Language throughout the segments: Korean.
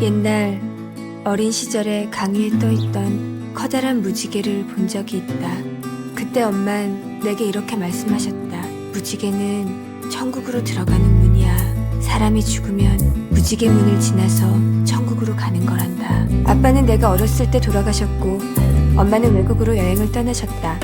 옛날 어린 시절에 강위에 떠있던 커다란 무지개를 본 적이 있다. 그때 엄만 내게 이렇게 말씀하셨다. 무지개는 천국으로 들어가는 문이야. 사람이 죽으면 무지개 문을 지나서 천국으로 가는 거란다. 아빠는 내가 어렸을 때 돌아가셨고 엄마는 외국으로 여행을 떠나셨다.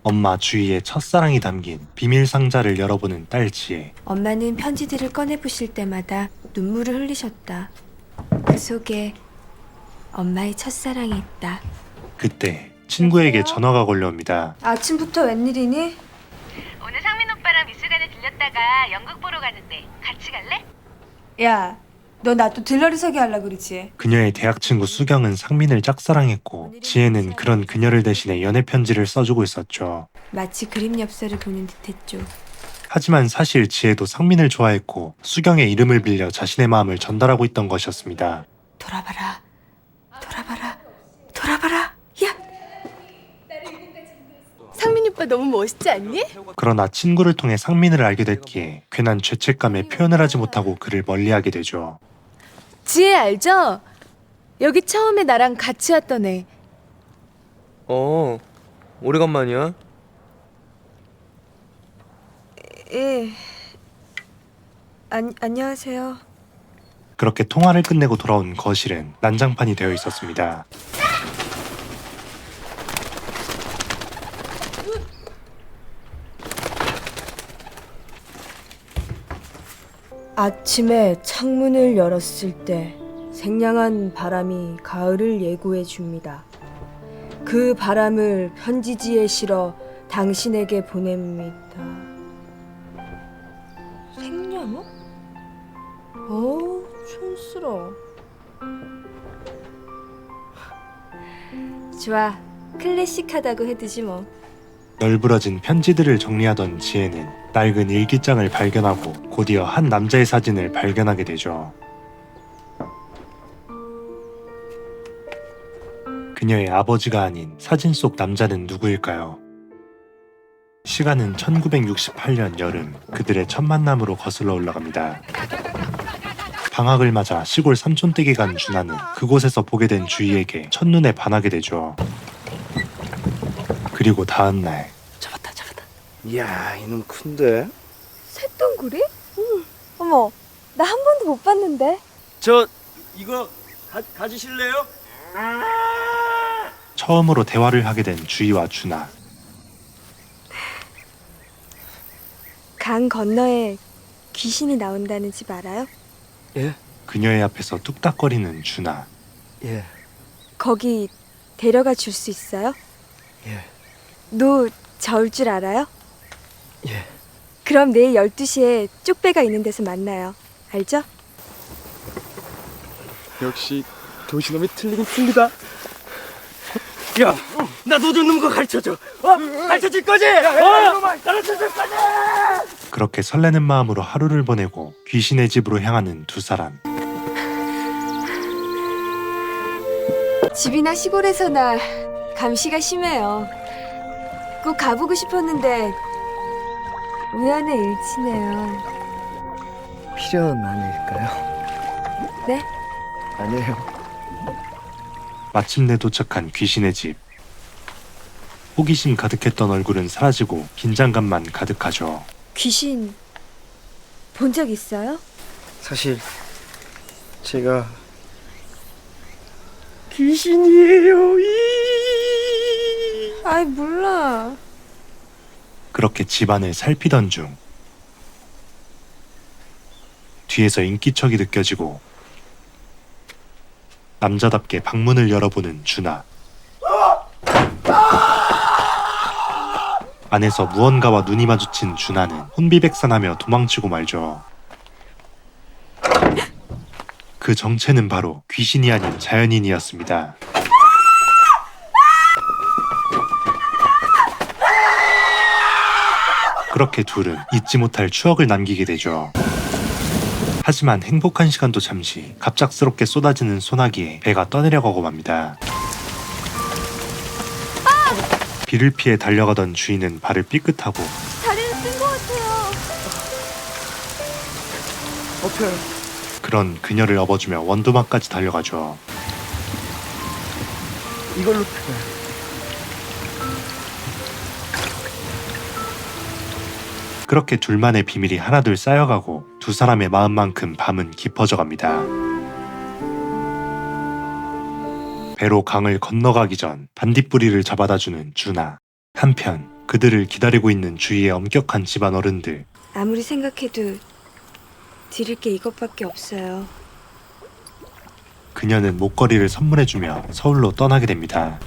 엄마 주위에 첫사랑이 담긴 비밀 상자를 열어보는 딸 지혜. 엄마는 편지들을 꺼내보실 때마다 눈물을 흘리셨다. 그 속에 엄마의 첫사랑이 있다. 그때 친구에게 전화가 걸려옵니다. 아침부터 웬일이니? 오늘 상민 오빠랑 미술관에 들렸다가 연극 보러 가는데 같이 갈래? 야, 너 나 또 들러리 서기 하려고 그러지? 그녀의 대학 친구 수경은 상민을 짝사랑했고 지혜는 그런 그녀를 대신해 연애 편지를 써주고 있었죠. 마치 그림 엽서를 보는 듯했죠. 하지만 사실 지혜도 상민을 좋아했고 수경의 이름을 빌려 자신의 마음을 전달하고 있던 것이었습니다. 돌아봐라, 돌아봐라, 돌아봐라. 야! 상민 오빠 너무 멋있지 않니? 그러나 친구를 통해 상민을 알게 됐기에 괜한 죄책감에 표현을 하지 못하고 그를 멀리하게 되죠. 지혜 알죠? 여기 처음에 나랑 같이 왔던 애. 오래간만이야. 예. 안녕하세요. 그렇게 통화를 끝내고 돌아온 거실엔 난장판이 되어 있었습니다. 아침에 창문을 열었을 때 생량한 바람이 가을을 예고해 줍니다. 그 바람을 편지지에 실어 당신에게 보냅니다. 생량어? 촌스러워. 좋아, 클래식하다고 해두지 뭐. 널브러진 편지들을 정리하던 지혜는 낡은 일기장을 발견하고 곧이어 한 남자의 사진을 발견하게 되죠. 그녀의 아버지가 아닌 사진 속 남자는 누구일까요? 시간은 1968년 여름, 그들의 첫 만남으로 거슬러 올라갑니다. 방학을 맞아 시골 삼촌댁에 간 준하는 그곳에서 보게 된 주희에게 첫눈에 반하게 되죠. 그리고 다음 날 잡았다. 이야, 이놈 큰데? 새똥구리? 응. 어머, 나 한 번도 못 봤는데. 이거 가지실래요? 처음으로 대화를 하게 된 주희와 준하. 강 건너에 귀신이 나온다는 집 알아요? 예? 그녀의 앞에서 뚝딱거리는 준하. 예. 거기 데려가 줄 수 있어요? 예. 너 저을 줄 알아요? 예. 그럼 내일 12시에 쪽배가 있는 데서 만나요. 알죠? 역시 도시놈이 틀리긴 틀리다. 야, 나 노젓는 거 가르쳐줘. 가르쳐줄 거지? 가르쳐줄 거지? 그렇게 설레는 마음으로 하루를 보내고 귀신의 집으로 향하는 두 사람. 집이나 시골에서나 감시가 심해요. 꼭 가보고 싶었는데 우연의 일치네요. 필연 아닐까요? 네? 아니에요. 마침내 도착한 귀신의 집. 호기심 가득했던 얼굴은 사라지고 긴장감만 가득하죠. 귀신 본 적 있어요? 사실 제가 귀신이에요. 아이 몰라. 그렇게 집안을 살피던 중 뒤에서 인기척이 느껴지고 남자답게 방문을 열어보는 준하. 안에서 무언가와 눈이 마주친 준하는 혼비백산하며 도망치고 말죠. 그 정체는 바로 귀신이 아닌 자연인이었습니다. 그렇게 둘은 잊지 못할 추억을 남기게 되죠. 하지만 행복한 시간도 잠시, 갑작스럽게 쏟아지는 소나기에 배가 떠내려가고 맙니다. 비를 피해 달려가던 주인은 발을 삐끗하고 다리를 쓴 것 같아요. 엎혀요. 그런 그녀를 업어주며 원두막까지 달려가죠. 이걸로 펴요. 그렇게 둘만의 비밀이 하나둘 쌓여가고 두 사람의 마음만큼 밤은 깊어져 갑니다. 배로 강을 건너가기 전 반딧불이를 잡아다주는 준하. 한편 그들을 기다리고 있는 주위의 엄격한 집안 어른들. 아무리 생각해도 드릴 게 이것밖에 없어요. 그녀는 목걸이를 선물해주며 서울로 떠나게 됩니다.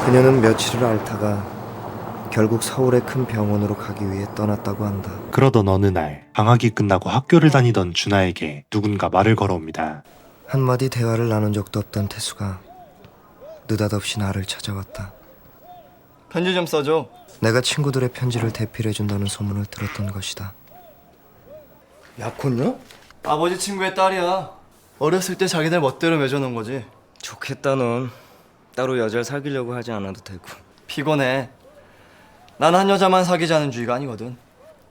그녀는 며칠을 앓다가 결국 서울의 큰 병원으로 가기 위해 떠났다고 한다. 그러던 어느 날 방학이 끝나고 학교를 다니던 준하에게 누군가 말을 걸어옵니다. 한마디 대화를 나눈 적도 없던 태수가 느닷없이 나를 찾아왔다. 편지 좀 써줘. 내가 친구들의 편지를 대필해준다는 소문을 들었던 것이다. 약혼녀? 아버지 친구의 딸이야. 어렸을 때 자기들 멋대로 맺어놓은 거지. 좋겠다 넌. 따로 여자를 사귀려고 하지 않아도 되고. 피곤해. 난 한 여자만 사귀자는 주의가 아니거든.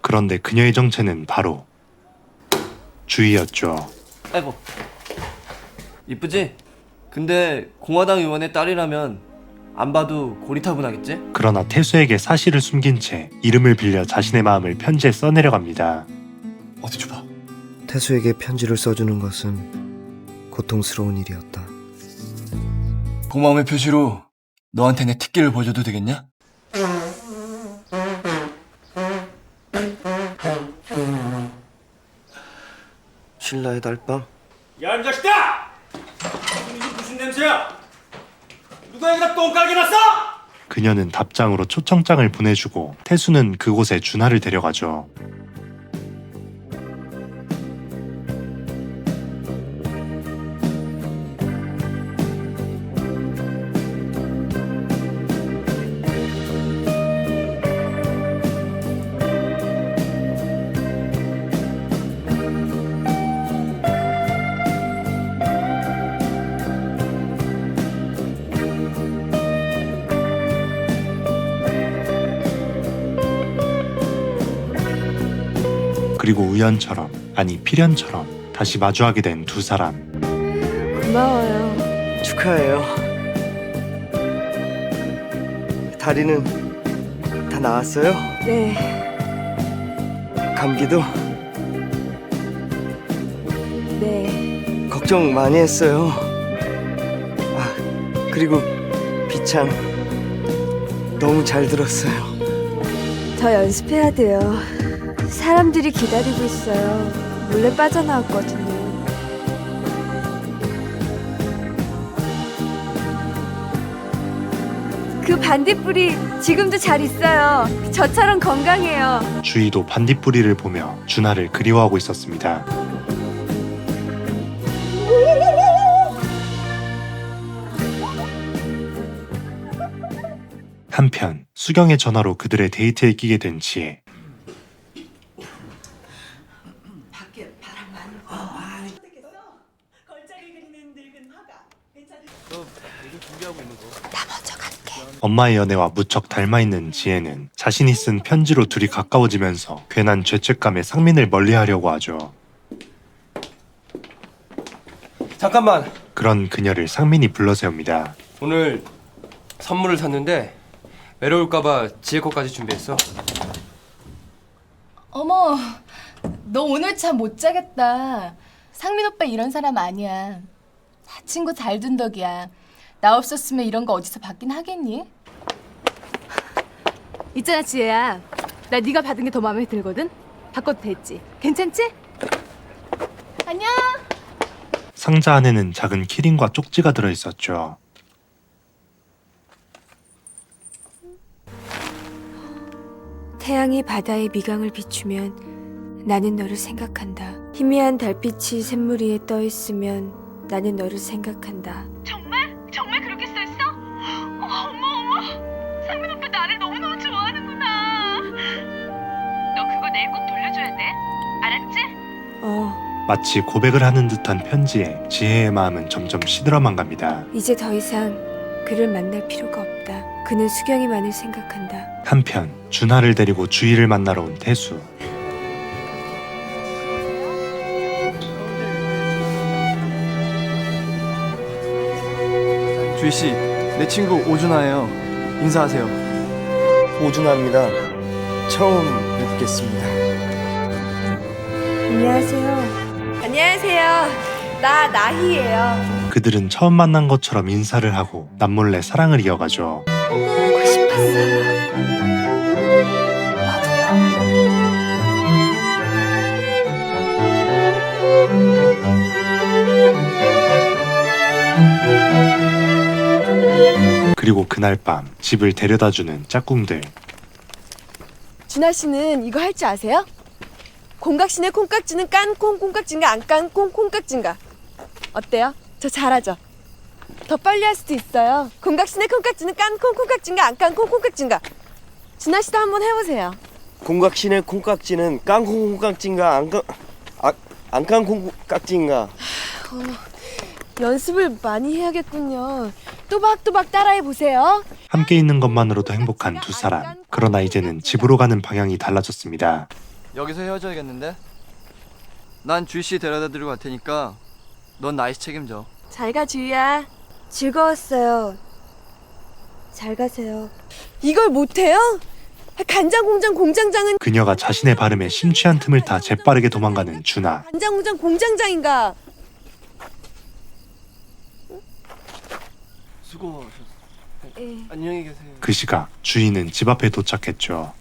그런데 그녀의 정체는 바로 주희였죠. 아이고. 이쁘지? 근데 공화당 의원의 딸이라면 안 봐도 고리타분하겠지? 그러나 태수에게 사실을 숨긴 채 이름을 빌려 자신의 마음을 편지에 써내려갑니다. 어디 줘봐. 태수에게 편지를 써주는 것은 고통스러운 일이었다. 고마움의 표시로 너한테 내 특기를 보여줘도 되겠냐? 신라의 달밤? 야, 이 자식아! 이게 무슨 냄새야? 누가 여기다 똥까기 났어? 그녀는 답장으로 초청장을 보내주고 태수는 그곳에 준하를 데려가죠. 그리고 우연처럼, 아니 필연처럼 다시 마주하게 된 두 사람. 고마워요. 축하해요. 다리는 다 나았어요? 네, 감기도? 네. 걱정 많이 했어요. 아, 그리고 비찬 너무 잘 들었어요. 더 연습해야 돼요. 사람들이 기다리고 있어요. 몰래 빠져나왔거든요. 그 반딧불이 지금도 잘 있어요. 저처럼 건강해요. 주희도 반딧불이를 보며 준하를 그리워하고 있었습니다. 한편 수경의 전화로 그들의 데이트에 끼게 된 지혜. 엄마의 연애와 무척 닮아있는 지혜는 자신이 쓴 편지로 둘이 가까워지면서 괜한 죄책감에 상민을 멀리하려고 하죠. 잠깐만. 그런 그녀를 상민이 불러세웁니다. 오늘 선물을 샀는데 외로울까봐 지혜 거까지 준비했어. 어머, 너 오늘 잠 못 자겠다. 상민 오빠 이런 사람 아니야. 친구 잘 둔 덕이야. 나 없었으면 이런 거 어디서 받긴 하겠니? 있잖아 지혜야. 나 네가 받은 게 더 마음에 들거든. 바꿔도 됐지? 괜찮지? 안녕. 상자 안에는 작은 키링과 쪽지가 들어있었죠. 태양이 바다의 미강을 비추면 나는 너를 생각한다. 희미한 달빛이 샘물 위에 떠 있으면 나는 너를 생각한다. 정말? 정말 그렇게 써있어? 어머. 상민 오빠 나를 너무너무 좋아하는구나. 너 그거 내일 꼭 돌려줘야 돼. 알았지? 마치 고백을 하는 듯한 편지에 지혜의 마음은 점점 시들어만 갑니다. 이제 더 이상 그를 만날 필요가 없다. 그는 수경이만을 생각한다. 한편 준하를 데리고 주희를 만나러 온 태수. 주희 씨, 내 친구 오준하예요. 인사하세요. 오준하입니다. 처음 뵙겠습니다. 안녕하세요. 안녕하세요. 나 나희예요. 그들은 처음 만난 것처럼 인사를 하고 남몰래 사랑을 이어가죠. 보고 싶었어요. 그리고 그날 밤 집을 데려다주는 짝꿍들. 준하 씨는 이거 할 줄 아세요? 공각신의 콩깍지는 깐콩 콩깍지인가 안 깐콩 콩깍지인가? 어때요? 저 잘하죠? 더 빨리 할 수도 있어요. 공각신의 콩깍지는 깐콩 콩깍지인가 안 깐콩 콩깍지인가? 준하 씨도 한번 해보세요. 공각신의 콩깍지는 깡콩 콩깍지인가 안 깡콩 깍지인가? 연습을 많이 해야겠군요. 또박또박 따라해 보세요. 함께 있는 것만으로도 행복한 두 사람. 그러나 이제는 집으로 가는 방향이 달라졌습니다. 여기서 헤어져야겠는데? 난 주희 씨 데려다 드리고 갈 테니까 넌 나이스 책임져. 잘 가 주희야. 즐거웠어요. 잘 가세요. 이걸 못해요? 간장공장 공장장은 그녀가 자신의 발음에 심취한 틈을 타 재빠르게 도망가는 준하. 간장공장 공장장인가? 수고하셨어요. 예. 안녕히 계세요. 그 시각 주희는 집 앞에 도착했죠.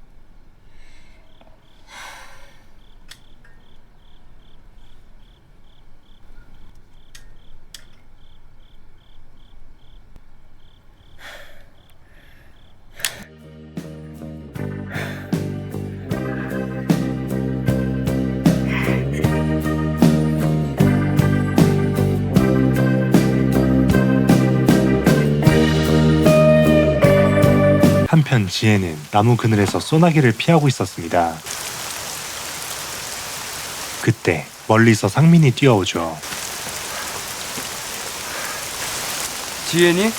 한편 지혜는 나무 그늘에서 소나기를 피하고 있었습니다. 그때 멀리서 상민이 뛰어오죠. 지혜니?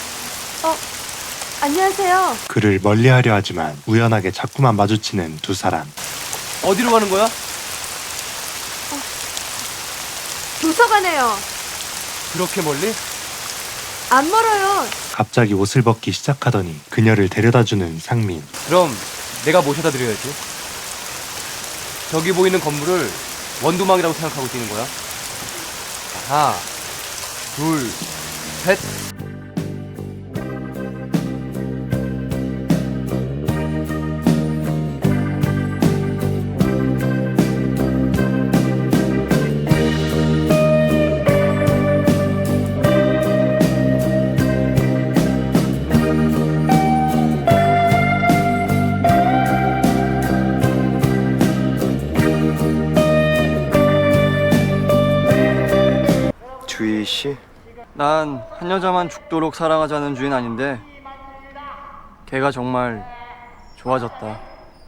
안녕하세요. 그를 멀리하려 하지만 우연하게 자꾸만 마주치는 두 사람. 어디로 가는 거야? 도서관에요. 그렇게 멀리? 안 멀어요. 갑자기 옷을 벗기 시작하더니 그녀를 데려다주는 상민. 그럼 내가 모셔다 드려야지. 저기 보이는 건물을 원두막이라고 생각하고 뛰는 거야. 하나, 둘, 셋. 주희 씨? 난 한 여자만 죽도록 사랑하자는 주인 아닌데 걔가 정말 좋아졌다.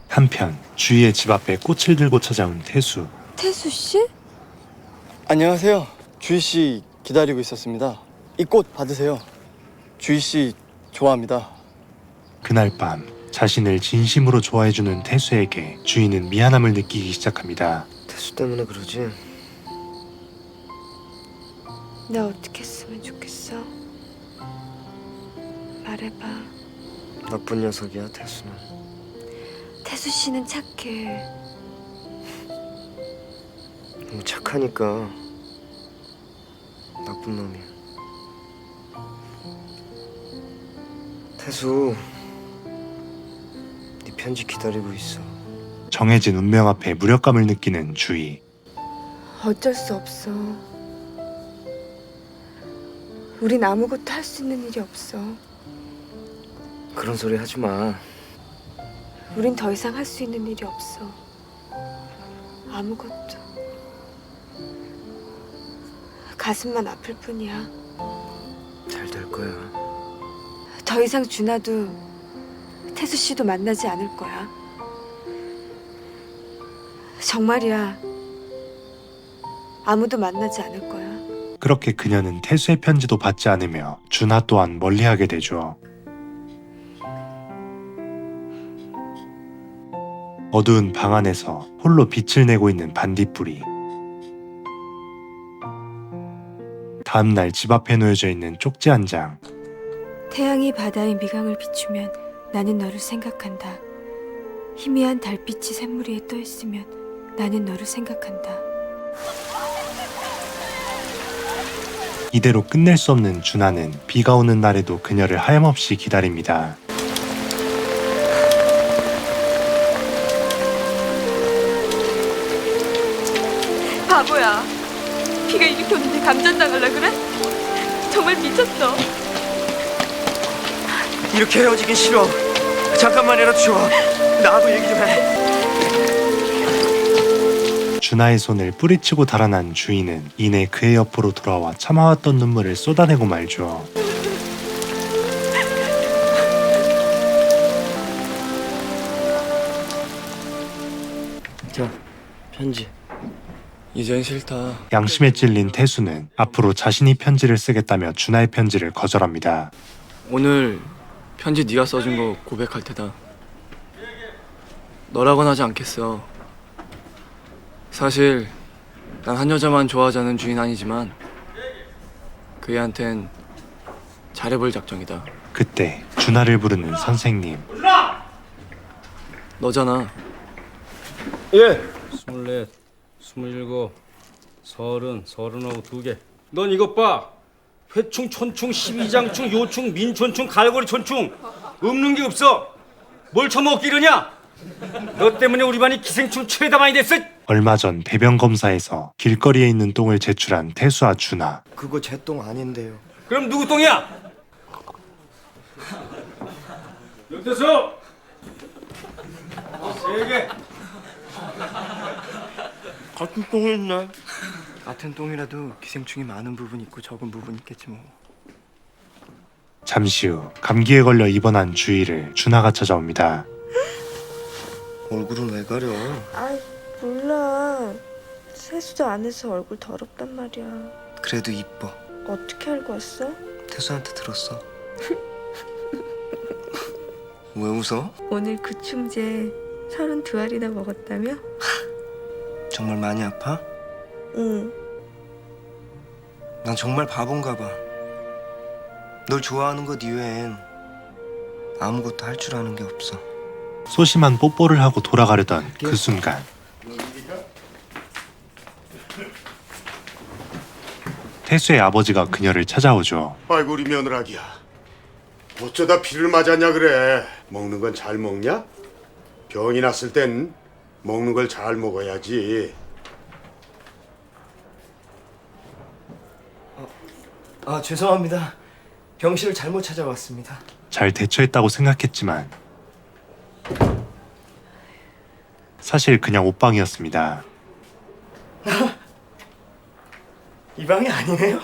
한편 주희의 집 앞에 꽃을 들고 찾아온 태수. 태수 씨? 안녕하세요. 주희 씨 기다리고 있었습니다. 이 꽃 받으세요. 주희 씨 좋아합니다. 그날 밤 자신을 진심으로 좋아해주는 태수에게 주희는 미안함을 느끼기 시작합니다. 태수 때문에 그러지. 나 어떻게 했으면 좋겠어? 말해봐. 나쁜 녀석이야 태수는. 태수 씨는 착해. 너무 착하니까 나쁜 놈이야. 태수, 네 편지 기다리고 있어. 정해진 운명 앞에 무력감을 느끼는 주희. 어쩔 수 없어. 우린 아무것도 할 수 있는 일이 없어. 그런 소리 하지 마. 우린 더 이상 할 수 있는 일이 없어. 아무것도. 가슴만 아플 뿐이야. 잘 될 거야. 더 이상 준하도 태수 씨도 만나지 않을 거야. 정말이야. 아무도 만나지 않을 거야. 그렇게 그녀는 태수의 편지도 받지 않으며 준하 또한 멀리하게 되죠. 어두운 방 안에서 홀로 빛을 내고 있는 반딧불이. 다음날 집 앞에 놓여져 있는 쪽지 한 장. 태양이 바다의 미강을 비추면 나는 너를 생각한다. 희미한 달빛이 샘물 위에 떠 있으면 나는 너를 생각한다. 이대로 끝낼 수 없는 준하는 비가 오는 날에도 그녀를 하염없이 기다립니다. 바보야. 비가 이렇게 오는데 감전당하려 그래? 정말 미쳤어. 이렇게 헤어지긴 싫어. 잠깐만이라도 줘. 나하고 얘기 좀 해. 준하의 손을 뿌리치고 달아난 주인은 이내 그의 옆으로 돌아와 참아왔던 눈물을 쏟아내고 말죠. 자, 편지. 이젠 싫다. 양심에 찔린 태수는 앞으로 자신이 편지를 쓰겠다며 준하의 편지를 거절합니다. 오늘 편지 네가 써준 거 고백할 테다. 너라고는 하지 않겠어. 사실 난 한 여자만 좋아하자는 주인 아니지만 그 애한텐 잘해볼 작정이다. 그때 준하를 부르는 선생님. 너잖아. 예. 24, 27, 30, 30하고 2개. 넌 이것 봐. 회충, 촌충, 12장충, 요충, 민촌충, 갈고리 촌충. 없는 게 없어. 뭘 처먹기 이러냐? 너 때문에 우리 반이 기생충 최다 많이 됐어. 얼마 전 배변 검사에서 길거리에 있는 똥을 제출한 태수와 준하. 그거 제 똥 아닌데요. 그럼 누구 똥이야? 윤태수! 3개. 같은 똥이 있네. 같은 똥이라도 기생충이 많은 부분이 있고 적은 부분이 있겠지 뭐. 잠시 후 감기에 걸려 입원한 주희를 준하가 찾아옵니다. 얼굴은 왜 가려? 아, 몰라. 세수도 안 해서 얼굴 더럽단 말이야. 그래도 이뻐. 어떻게 알고 왔어? 태수한테 들었어. 왜 웃어? 오늘 구충제 32알이나 먹었다며? 정말 많이 아파? 응. 난 정말 바본가 봐. 널 좋아하는 것 이외엔 아무것도 할 줄 아는 게 없어. 소심한 뽀뽀를 하고 돌아가려던 그 순간 태수의 아버지가 그녀를 찾아오죠. 아이고 우리 며느라기야. 어쩌다 비를 맞았냐 그래. 먹는 건 잘 먹냐? 병이 났을 땐 먹는 걸 잘 먹어야지. 아, 죄송합니다. 병실을 잘못 찾아왔습니다. 잘 대처했다고 생각했지만 사실 그냥 옷방이었습니다. 이 방이 아니네요.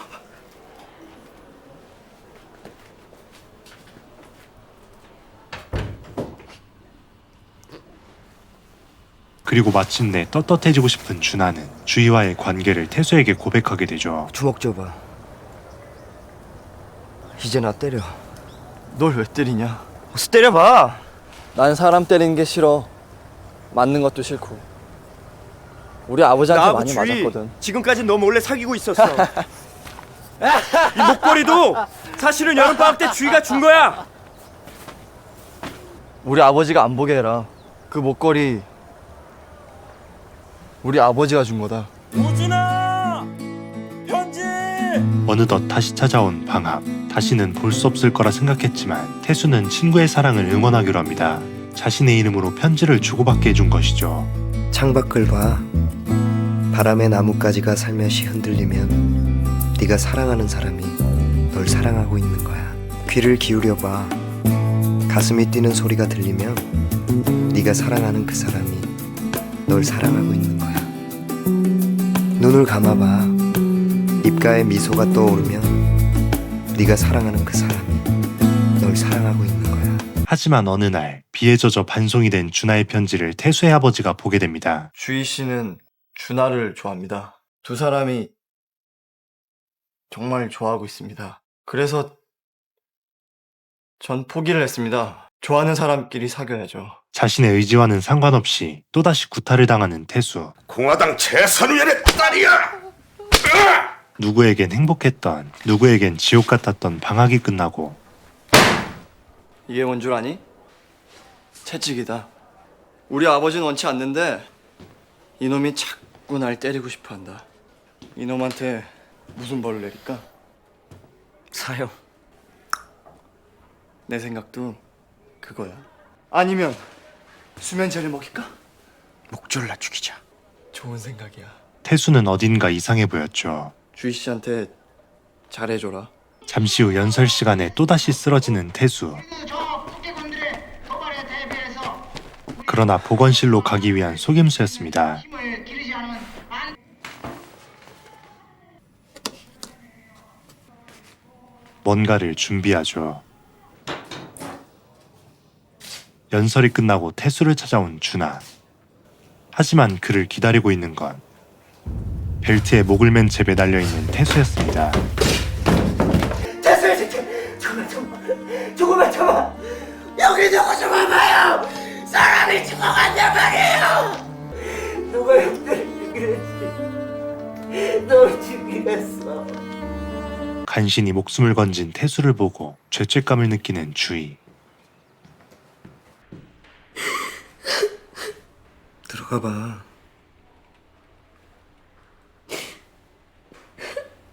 그리고 마침내 떳떳해지고 싶은 준하는 주희와의 관계를 태수에게 고백하게 되죠. 주먹 줘봐. 이제 나 때려. 널 왜 때리냐? 어서 때려봐. 난 사람 때리는 게 싫어. 맞는 것도 싫고. 우리 아버지한테 나하고 많이 주희, 맞았거든. 지금까지 너 몰래 사귀고 있었어. 이 목걸이도 사실은 여름방학 때 주희가 준 거야. 우리 아버지가 안 보게 해라. 그 목걸이 우리 아버지가 준 거다. 우진아! 편지! 어느덧 다시 찾아온 방학. 다시는 볼 수 없을 거라 생각했지만 태수는 친구의 사랑을 응원하기로 합니다. 자신의 이름으로 편지를 주고받게 해준 것이죠. 창밖을 봐. 바람에 나뭇가지가 살며시 흔들리면 네가 사랑하는 사람이 널 사랑하고 있는 거야. 귀를 기울여봐. 가슴이 뛰는 소리가 들리면 네가 사랑하는 그 사람이 널 사랑하고 있는 거야. 눈을 감아봐. 입가에 미소가 떠오르면 네가 사랑하는 그 사람이 널 사랑하고 있는 거야. 하지만 어느 날 비에 젖어 반송이 된 준하의 편지를 태수의 아버지가 보게 됩니다. 주희 씨는 준하를 좋아합니다. 두 사람이 정말 좋아하고 있습니다. 그래서 전 포기를 했습니다. 좋아하는 사람끼리 사귀어야죠. 자신의 의지와는 상관없이 또다시 구타를 당하는 태수. 공화당 재선위원의 딸이야. 누구에겐 행복했던, 누구에겐 지옥 같았던 방학이 끝나고 이게 뭔 줄 아니? 채찍이다. 우리 아버지는 원치 않는데 이놈이 자꾸 날 때리고 싶어 한다. 이놈한테 무슨 벌을 내릴까? 사형. 내 생각도 그거야. 아니면 수면제를 먹일까? 목졸라 죽이자. 좋은 생각이야. 태수는 어딘가 이상해 보였죠. 주희 씨한테 잘해줘라. 잠시 후 연설 시간에 또다시 쓰러지는 태수. 그러나 보건실로 가기 위한 속임수였습니다. 뭔가를 준비하죠. 연설이 끝나고 태수를 찾아온 준하. 하지만 그를 기다리고 있는 건 벨트에 목을 맨 채 매달려 있는 태수였습니다. 됐어요, 진짜. 조금만 참아. 여기 누구 좀 와봐요. 사람이 죽어간단 말이에요. 누가 형들을 죽이랬지. 널 죽이랬어. 간신히 목숨을 건진 태수를 보고 죄책감을 느끼는 주희. 들어가 봐.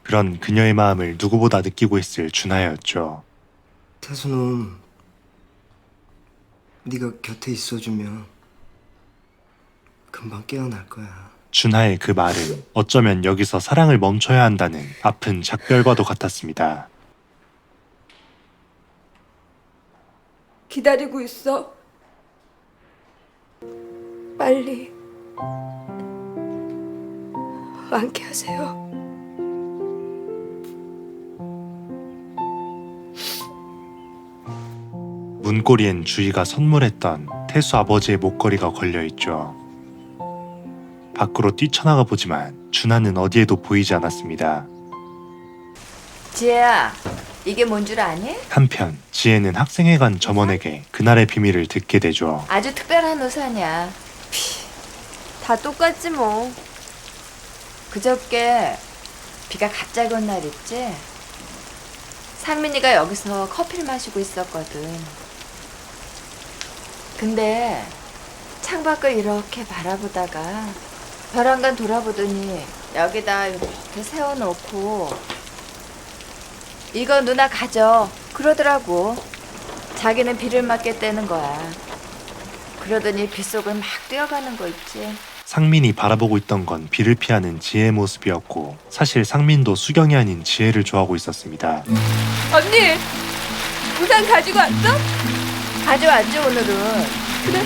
그런 그녀의 마음을 누구보다 느끼고 있을 준하였죠. 태수는 네가 곁에 있어주면 금방 깨어날 거야. 준하의 그 말은 어쩌면 여기서 사랑을 멈춰야 한다는 아픈 작별과도 같았습니다. 기다리고 있어. 빨리 완쾌하세요. 문고리엔 주희가 선물했던 태수 아버지의 목걸이가 걸려있죠. 밖으로 뛰쳐나가 보지만 준하는 어디에도 보이지 않았습니다. 지혜야, 이게 뭔 줄 아니? 한편 지혜는 학생회관 점원에게 그날의 비밀을 듣게 되죠. 아주 특별한 우산이야. 다 똑같지 뭐. 그저께 비가 갑자기 온 날 있지? 상민이가 여기서 커피를 마시고 있었거든. 근데 창밖을 이렇게 바라보다가 벼랑간 돌아보더니 여기다 이렇게 세워놓고 이거 누나 가져 그러더라고. 자기는 비를 맞겠다는 거야. 그러더니 빗속을 막 뛰어가는 거 있지. 상민이 바라보고 있던 건 비를 피하는 지혜의 모습이었고 사실 상민도 수경이 아닌 지혜를 좋아하고 있었습니다. 언니, 우산 가지고 왔어? 가져왔지 오늘은. 그래.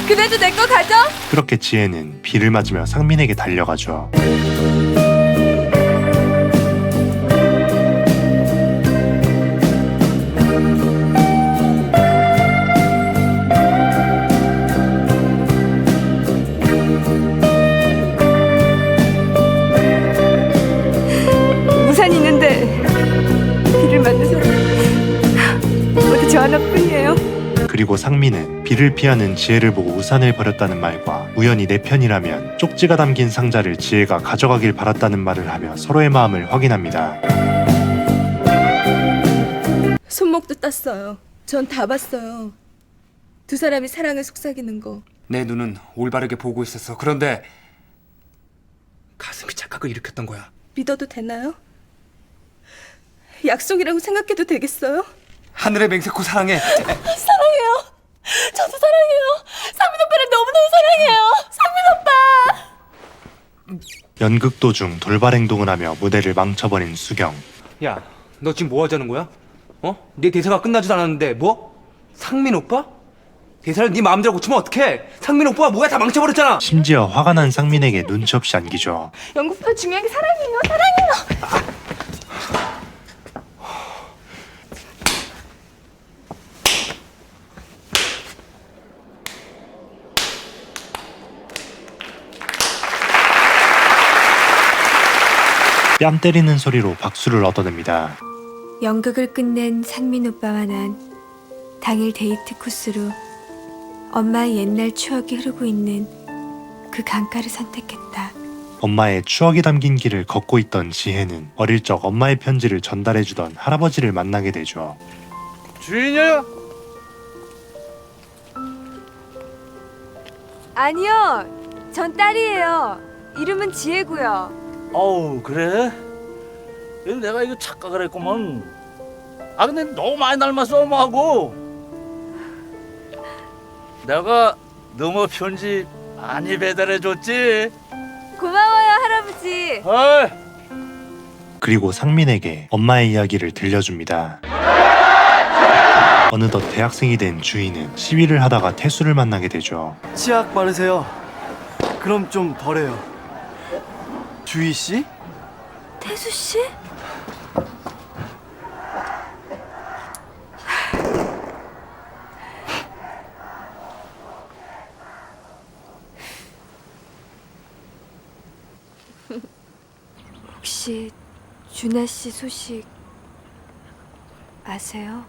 그래도 내 거 가져? 그렇게 지혜는 비를 맞으며 상민에게 달려가죠. 우산 있는데 비를 맞는 사람 모두 저 하나뿐이에요. 그리고 상민은 비를 피하는 지혜를 보고 우산을 버렸다는 말과 우연히 내 편이라면 쪽지가 담긴 상자를 지혜가 가져가길 바랐다는 말을 하며 서로의 마음을 확인합니다. 손목도 땄어요. 전 다 봤어요. 두 사람이 사랑을 속삭이는 거. 내 눈은 올바르게 보고 있었어. 그런데 가슴이 착각을 일으켰던 거야. 믿어도 되나요? 약속이라고 생각해도 되겠어요? 하늘의 맹세코 사랑해. 사랑해요. 저도 사랑해요. 상민 오빠를 너무너무 사랑해요. 상민 오빠. 연극 도중 돌발 행동을 하며 무대를 망쳐버린 수경. 야, 너 지금 뭐 하자는 거야? 어? 네 대사가 끝나지도 않았는데 뭐? 상민 오빠? 대사를 네 마음대로 고치면 어떡해? 상민 오빠가 뭐야 다 망쳐버렸잖아. 심지어 화가 난 상민에게 눈치 없이 안기죠. 연극보다 중요한 게 사랑이에요. 사랑해요. 뺨 때리는 소리로 박수를 얻어냅니다. 연극을 끝낸 상민 오빠와 난 당일 데이트 코스로 엄마의 옛날 추억이 흐르고 있는 그 강가를 선택했다. 엄마의 추억이 담긴 길을 걷고 있던 지혜는 어릴 적 엄마의 편지를 전달해주던 할아버지를 만나게 되죠. 주인이야? 아니요, 전 딸이에요. 이름은 지혜고요. 어우 그래? 내가 이거 착각을 했구먼. 아 근데 너무 많이 닮았어 엄마하고. 내가 너무 편지 많이 배달해줬지? 고마워요, 할아버지. 어이. 그리고 상민에게 엄마의 이야기를 들려줍니다. 어느덧 대학생이 된 주희는 시위를 하다가 태수를 만나게 되죠. 치약 바르세요. 그럼 좀 덜해요. 주희 씨? 태수 씨? 혹시 준하 씨 소식 아세요?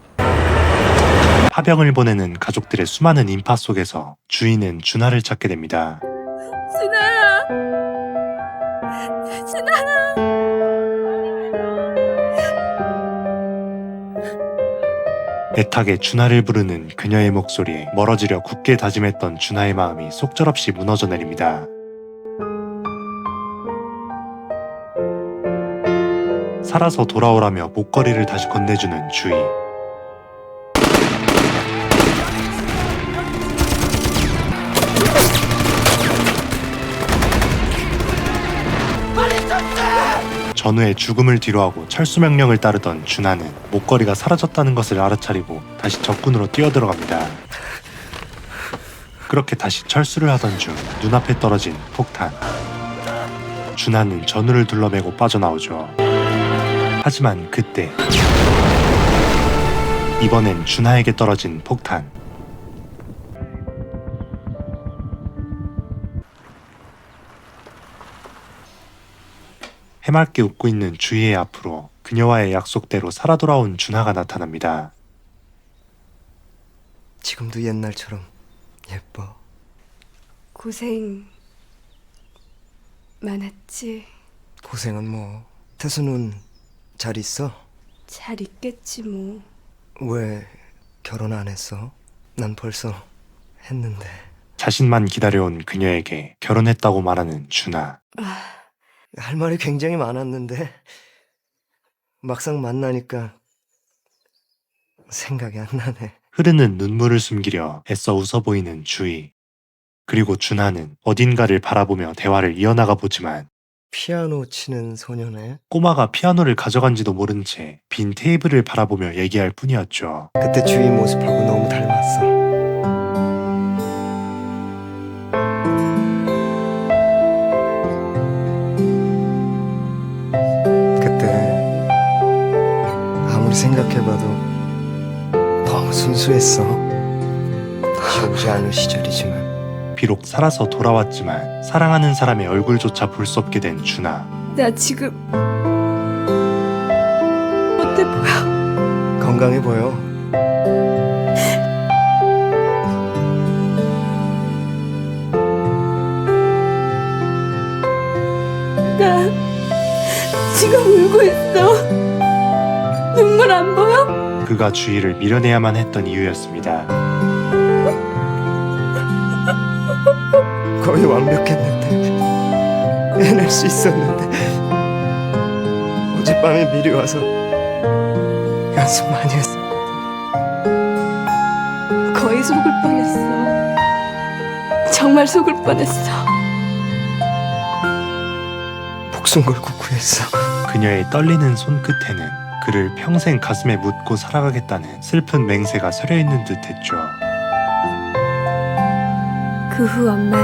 파병을 보내는 가족들의 수많은 인파 속에서 주희는 준하를 찾게 됩니다. 준아야. 준아야. 애타게 준하를 부르는 그녀의 목소리에 멀어지려 굳게 다짐했던 준하의 마음이 속절없이 무너져 내립니다. 살아서 돌아오라며 목걸이를 다시 건네주는 주희. 전우의 죽음을 뒤로하고 철수 명령을 따르던 준하는 목걸이가 사라졌다는 것을 알아차리고 다시 적군으로 뛰어들어갑니다. 그렇게 다시 철수를 하던 중 눈앞에 떨어진 폭탄. 준하는 전우를 둘러매고 빠져나오죠. 하지만 그때 이번엔 준하에게 떨어진 폭탄. 해맑게 웃고 있는 주희의 앞으로 그녀와의 약속대로 살아 돌아온 준하가 나타납니다. 지금도 옛날처럼 예뻐. 고생 많았지? 고생은 뭐. 태수는 잘 있어? 잘 있겠지 뭐. 왜 결혼 안 했어? 난 벌써 했는데. 자신만 기다려온 그녀에게 결혼했다고 말하는 준하. 할 말이 굉장히 많았는데 막상 만나니까 생각이 안 나네. 흐르는 눈물을 숨기려 애써 웃어 보이는 주희. 그리고 준하는 어딘가를 바라보며 대화를 이어나가 보지만 피아노 치는 소녀네. 꼬마가 피아노를 가져간지도 모른 채 빈 테이블을 바라보며 얘기할 뿐이었죠. 그때 주희 모습하고 너무 닮았어. 그때 아무리 생각해봐도 너무 순수했어. 다시 오지 않을 시절이지만. 비록 살아서 돌아왔지만 사랑하는 사람의 얼굴조차 볼 수 없게 된 준하. 나 지금 어때 보여? 건강해 보여. 나 지금 울고 있어. 눈물 안 보여? 그가 주희를 밀어내야만 했던 이유였습니다. 거의 완벽했는데, 해낼 수 있었는데, 어젯밤에 미리 와서 연습 많이 했었거든. 거의 속을 뻔했어. 정말 속을 뻔했어. 목숨 걸고 구했어. 그녀의 떨리는 손끝에는 그를 평생 가슴에 묻고 살아가겠다는 슬픈 맹세가 서려있는 듯했죠. 그 후 엄만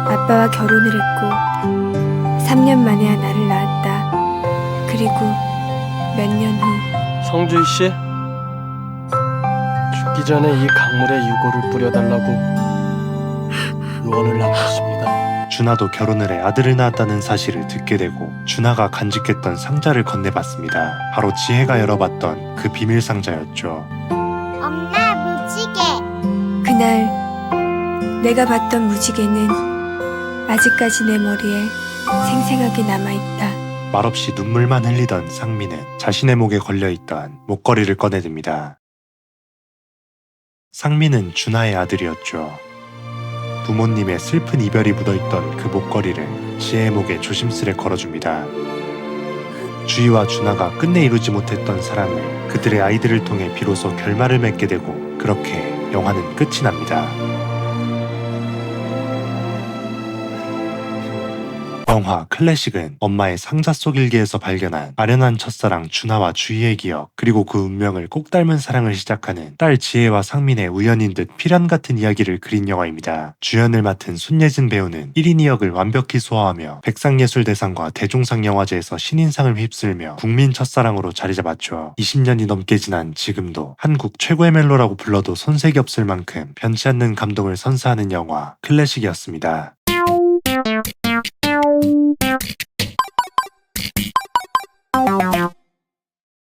아빠와 결혼을 했고 3년 만에 나를 낳았다. 그리고 몇 년 후 성주희 씨, 죽기 전에 이 강물에 유골을 뿌려달라고 유언을 남겼습니다. 준하도 결혼을 해 아들을 낳았다는 사실을 듣게 되고 준하가 간직했던 상자를 건네봤습니다. 바로 지혜가 열어봤던 그 비밀 상자였죠. 엄마, 무지개. 그날 내가 봤던 무지개는 아직까지 내 머리에 생생하게 남아있다. 말없이 눈물만 흘리던 상민은 자신의 목에 걸려있던 목걸이를 꺼내듭니다. 상민은 준하의 아들이었죠. 부모님의 슬픈 이별이 묻어있던 그 목걸이를 지혜의 목에 조심스레 걸어줍니다. 주희와 준하가 끝내 이루지 못했던 사랑을 그들의 아이들을 통해 비로소 결말을 맺게 되고 그렇게 영화는 끝이 납니다. 영화 클래식은 엄마의 상자 속 일기에서 발견한 아련한 첫사랑 준하와 주희의 기억, 그리고 그 운명을 꼭 닮은 사랑을 시작하는 딸 지혜와 상민의 우연인 듯 필연 같은 이야기를 그린 영화입니다. 주연을 맡은 손예진 배우는 1인 2역을 완벽히 소화하며 백상예술대상과 대종상영화제에서 신인상을 휩쓸며 국민 첫사랑으로 자리잡았죠. 20년이 넘게 지난 지금도 한국 최고의 멜로라고 불러도 손색이 없을 만큼 변치 않는 감동을 선사하는 영화 클래식이었습니다.